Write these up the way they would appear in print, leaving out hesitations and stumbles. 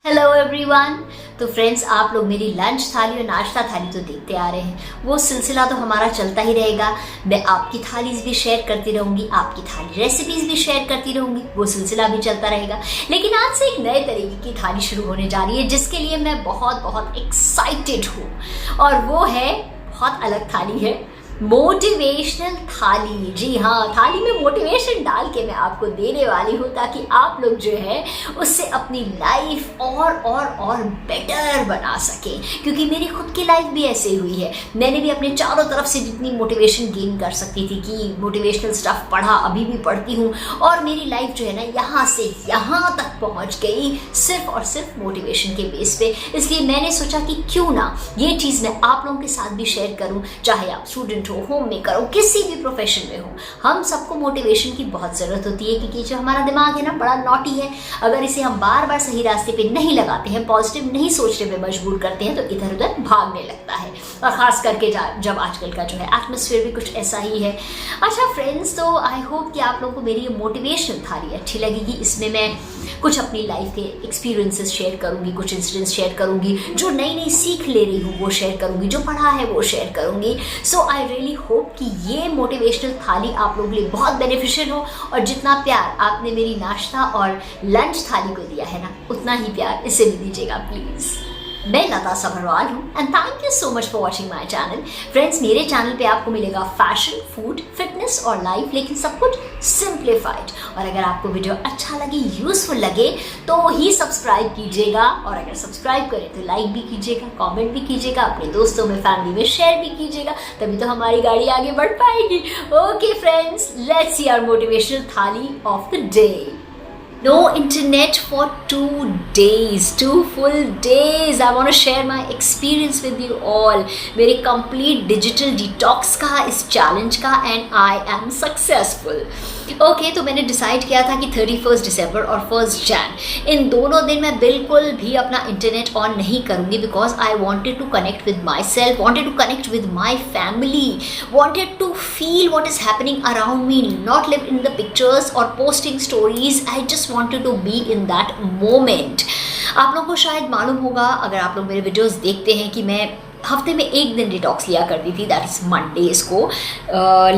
Hello everyone. तो friends, आप लोग मेरी लंच थाली और नाश्ता थाली तो देखते आ रहे हैं, वो सिलसिला तो हमारा चलता ही रहेगा। मैं आपकी थालीज भी शेयर करती रहूंगी, आपकी थाली रेसिपीज भी शेयर करती रहूंगी, वो सिलसिला भी चलता रहेगा। लेकिन आज से एक नए तरीके की थाली शुरू होने जा रही है, जिसके लिए मैं बहुत बहुत एक्साइटेड हूँ, और वो है बहुत अलग थाली है, मोटिवेशनल थाली। जी हाँ, थाली में मोटिवेशन डाल के मैं आपको देने वाली हूँ, ताकि आप लोग जो है उससे अपनी लाइफ और बेटर बना सके। क्योंकि मेरी खुद की लाइफ भी ऐसे हुई है, मैंने भी अपने चारों तरफ से जितनी मोटिवेशन गेन कर सकती थी कि मोटिवेशनल स्टफ पढ़ा, अभी भी पढ़ती हूँ, और मेरी लाइफ जो है ना यहाँ से यहाँ तक पहुँच गई सिर्फ और सिर्फ मोटिवेशन के बेस पे। इसलिए मैंने सोचा कि क्यों ना ये चीज़ मैं आप लोगों के साथ भी शेयर करूँ, चाहे आप स्टूडेंट हो, होम मेकर हो, किसी भी प्रोफेशन में हो। हम सबको मोटिवेशन की बहुत ज़रूरत होती है, क्योंकि जो हमारा दिमाग है ना बड़ा नॉटी है। अगर इसे हम बार बार सही रास्ते पे नहीं लगाते हैं, पॉजिटिव नहीं सोचने पे मजबूर करते हैं, तो इधर उधर भागने लगता है। और ख़ास करके जब आजकल का जो है एटमॉस्फेयर भी कुछ ऐसा ही है। अच्छा फ्रेंड्स, तो आई होप कि आप लोगों को मेरी ये मोटिवेशनल थाली अच्छी लगेगी। इसमें मैं कुछ अपनी लाइफ के एक्सपीरियंसेस शेयर करूँगी, कुछ इंसिडेंट्स शेयर करूँगी, जो नई नई सीख ले रही हूँ वो शेयर करूँगी, जो पढ़ा है वो शेयर करूँगी। सो आई रियली होप कि ये मोटिवेशनल थाली आप लोगों के लिए बहुत बेनिफिशियल हो, और जितना प्यार आपने मेरी नाश्ता और लंच थाली को दिया है ना, उतना ही प्यार इसे भी दीजिएगा प्लीज़। मैं लता सबरवाल हूँ, and thank you so much for watching my channel. Friends, मेरे चैनल पे आपको मिलेगा फैशन, फूड, फिटनेस और लाइफ, लेकिन सब कुछ सिंप्लीफाइड। और अगर आपको वीडियो अच्छा लगे, यूजफुल लगे, तो ही सब्सक्राइब कीजिएगा, और अगर सब्सक्राइब करें तो लाइक भी कीजिएगा, कमेंट भी कीजिएगा, अपने दोस्तों में, फैमिली में शेयर भी कीजिएगा, तभी तो हमारी गाड़ी आगे बढ़ पाएगी। Okay friends, let's see our motivational थाली of the day. No internet for 2 days, 2 full days. I want to share my experience with you all. मेरे complete digital detox का, इस challenge का, and I am successful. Okay, तो मैंने decide किया था कि 31 दिसंबर और 1 जैन इन दोनों दिन मैं बिल्कुल भी अपना इंटरनेट ऑन नहीं करूँगी, because I wanted to connect with myself, wanted to connect with my family, wanted to feel what is happening around me, not live in the pictures or posting stories. I just wanted to be in that moment. आप लोगों को शायद मालूम होगा, अगर आप लोग मेरे वीडियोस देखते हैं, कि मैं हफ्ते में एक दिन डिटॉक्स लिया करती थी, दैट इज़ मंडेज़ को।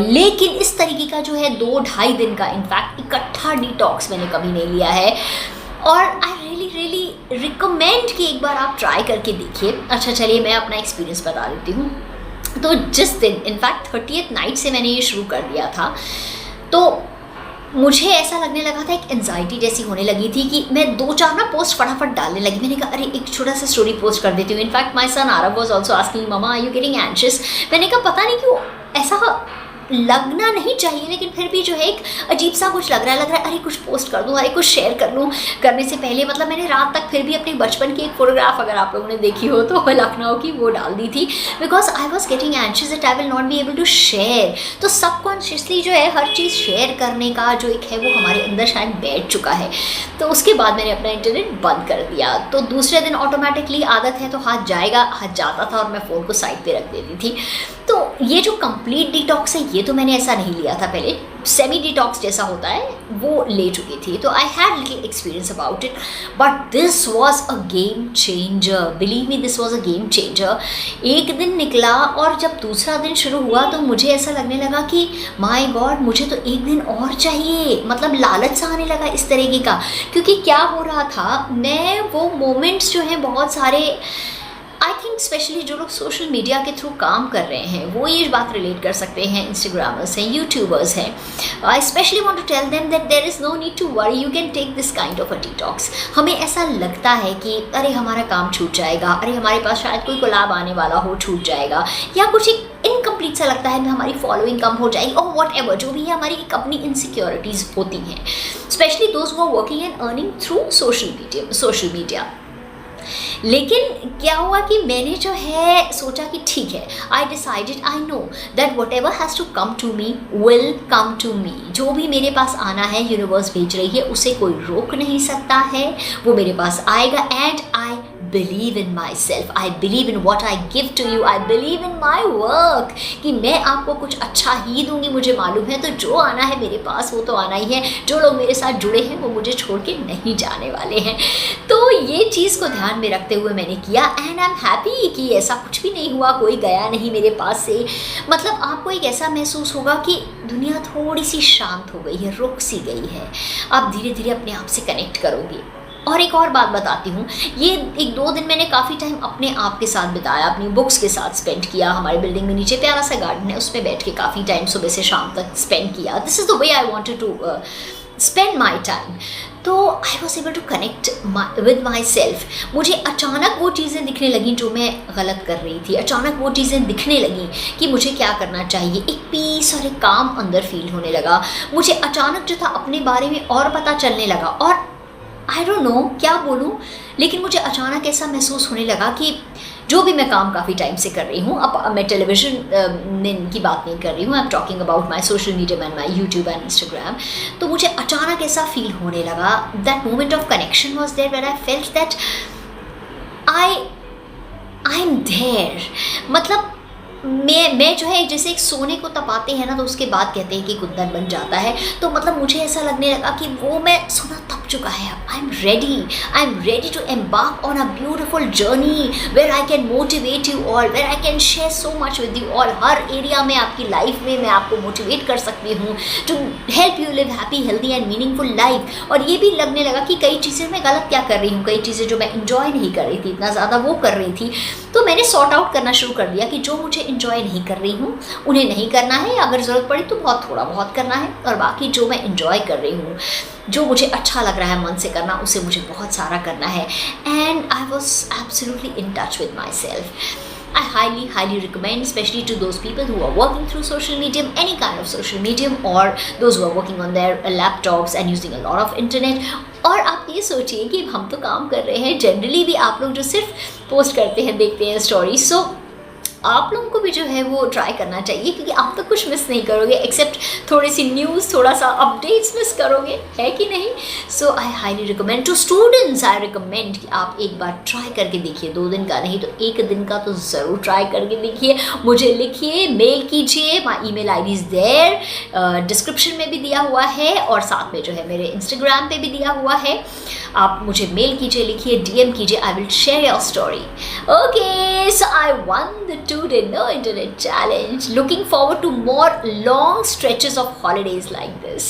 लेकिन इस तरीके का जो है 2-2.5 दिन का, इनफैक्ट इकट्ठा डिटॉक्स मैंने कभी नहीं लिया है। और आई रियली रिकमेंड कि एक बार आप ट्राई करके देखिए। अच्छा चलिए, मैं अपना एक्सपीरियंस बता देती हूँ। तो जिस दिन, इनफैक्ट 30th नाइट से मैंने ये शुरू कर दिया था, तो मुझे ऐसा लगने लगा था, एक एंजाइटी जैसी होने लगी थी कि मैं 2-4 ना पोस्ट फटाफट डालने लगी। मैंने कहा अरे एक छोटा सा स्टोरी पोस्ट कर देती हूँ। In fact my son Aarav was also asking, mama are you getting anxious? मैंने कहा पता नहीं क्यों ऐसा लगना नहीं चाहिए, लेकिन फिर भी जो है एक अजीब सा कुछ लग रहा है, अरे कुछ पोस्ट कर दूँ, अरे कुछ शेयर कर लूँ। करने से पहले मतलब मैंने रात तक फिर भी अपने बचपन की एक फोटोग्राफ, अगर आप लोगों ने देखी हो तो, लखनऊ की, वो डाल दी थी, because I was getting anxious that I will not be able to share. तो सबकॉन्शियसली जो है हर चीज़ शेयर करने का जो एक है वो हमारे अंदर शायद बैठ चुका है। तो उसके बाद मैंने अपना इंटरनेट बंद कर दिया। तो दूसरे दिन ऑटोमेटिकली आदत है तो हाथ जाता था, और मैं फ़ोन को साइड पे रख देती थी। तो ये जो कंप्लीट डिटॉक्स है, ये तो मैंने ऐसा नहीं लिया था पहले, सेमी डिटॉक्स जैसा होता है वो ले चुकी थी। तो I had little experience about it, but this was a game changer. Believe me, this was a game changer. एक दिन निकला और जब दूसरा दिन शुरू हुआ तो मुझे ऐसा लगने लगा कि माय गॉड, मुझे तो एक दिन और चाहिए। मतलब लालच सा आने लगा इस तरीके का। क्योंकि क्या हो रहा था, मैं वो मोमेंट्स जो हैं बहुत सारे, आई थिंक स्पेशली जो लोग सोशल मीडिया के थ्रू काम कर रहे हैं वो ये बात रिलेट कर सकते हैं। इंस्टाग्रामर्स हैं, यूट्यूबर्स हैं। I specially want to tell them that there is no need to worry, you can take this kind of a detox. हमें ऐसा लगता है कि अरे हमारा काम छूट जाएगा, अरे हमारे पास शायद कोई कोलैब आने वाला हो, छूट जाएगा, या कुछ एक इनकम्प्लीट सा लगता है, हमारी फॉलोइंग कम हो जाएगी, और वॉट एवर जो भी है, हमारी एक अपनी इनसिक्योरिटीज़ होती हैं, especially those who are working and earning through social media. लेकिन क्या हुआ कि मैंने जो है सोचा कि ठीक है, I decided, I know that whatever has to come to me will come to me. जो भी मेरे पास आना है, यूनिवर्स भेज रही है, उसे कोई रोक नहीं सकता है, वो मेरे पास आएगा। And I believe in myself, I believe in what I give to you, I believe in my work, कि मैं आपको कुछ अच्छा ही दूंगी, मुझे मालूम है। तो जो आना है मेरे पास वो तो आना ही है, जो लोग मेरे साथ जुड़े हैं वो मुझे छोड़ के नहीं जाने वाले हैं। तो ये चीज़ को ध्यान में रखते हुए मैंने किया, एंड आई एम हैप्पी कि ऐसा कुछ भी नहीं हुआ, कोई गया नहीं मेरे पास से। मतलब आपको एक ऐसा महसूस होगा कि दुनिया थोड़ी सी शांत हो गई है, रुक सी गई है, आप धीरे धीरे अपने आप से कनेक्ट करोगे। और एक और बात बताती हूँ, ये 1-2 दिन मैंने काफ़ी टाइम अपने आप के साथ बिताया, अपनी बुक्स के साथ स्पेंड किया। हमारे बिल्डिंग में नीचे प्यारा सा गार्डन है, उसमें बैठ के काफ़ी टाइम सुबह से शाम तक स्पेंड किया। This is the way I wanted to spend my time. तो I was able to connect with myself. मुझे अचानक वो चीज़ें दिखने लगी जो मैं गलत कर रही थी, अचानक वो चीज़ें दिखने लगी कि मुझे क्या करना चाहिए। एक पीस और एक काम अंदर फील होने लगा। मुझे अचानक जो था अपने बारे में और पता चलने लगा, और आई डोंट नो क्या बोलूँ, लेकिन मुझे अचानक ऐसा महसूस होने लगा कि जो भी मैं काम काफ़ी टाइम से कर रही हूँ, अब मैं टेलीविज़न की बात नहीं कर रही हूँ, I am talking about my social media and my YouTube and Instagram. तो मुझे अचानक ऐसा फील होने लगा, that moment of connection was there where I felt that I am there. मतलब मैं जो है, जैसे एक सोने को तपाते हैं ना तो उसके बाद कहते हैं कि कुंदन बन जाता है। तो मतलब मुझे ऐसा लगने लगा कि वो मैं सोना तप चुका है। I am ready to embark on a beautiful journey where I can motivate you all, where I can share so much with you all. हर एरिया में आपकी लाइफ में मैं आपको मोटिवेट कर सकती हूँ to help you live happy, healthy and meaningful life. और ये भी लगने लगा कि कई चीज़ें मैं गलत क्या कर रही हूँ, कई चीज़ें जो मैं इंजॉय नहीं कर रही थी, इतना ज़्यादा वो कर रही थी। तो मैंने सॉर्ट आउट करना शुरू कर दिया कि जो मुझे इंजॉय नहीं कर रही हूँ उन्हें नहीं करना है, अगर ज़रूरत पड़ी तो थोड़ा बहुत करना है, और बाकी जो मैं इंजॉय कर रही हूँ, जो मुझे अच्छा लग रहा है मन से करना, उसे मुझे बहुत सारा करना है। And I was absolutely in touch with my self. I highly recommend, especially to those people who are working through social medium, any kind of social medium, or those who are working on their laptops and using a lot of internet. और आप ये सोचिए कि हम तो काम कर रहे हैं, जनरली भी आप लोग जो सिर्फ पोस्ट करते हैं, देखते हैं स्टोरीज, सो आप लोगों को भी जो है वो ट्राई करना चाहिए, क्योंकि आप तो कुछ मिस नहीं करोगे एक्सेप्ट थोड़ी सी न्यूज़, थोड़ा सा अपडेट्स मिस करोगे, है कि नहीं। So I highly recommend to students, I recommend कि आप एक बार ट्राई करके देखिए, 2 दिन का नहीं तो 1 दिन का तो ज़रूर ट्राई करके देखिए। मुझे लिखिए, मेल कीजिए, my email ID is there, description में भी दिया हुआ है, और साथ में जो है मेरे इंस्टाग्राम पे भी दिया हुआ है। आप मुझे मेल कीजिए, लिखिए, DM कीजिए, I will share your story. Okay, so I one the 2-day no internet challenge. Looking forward to more long stretches of holidays like this.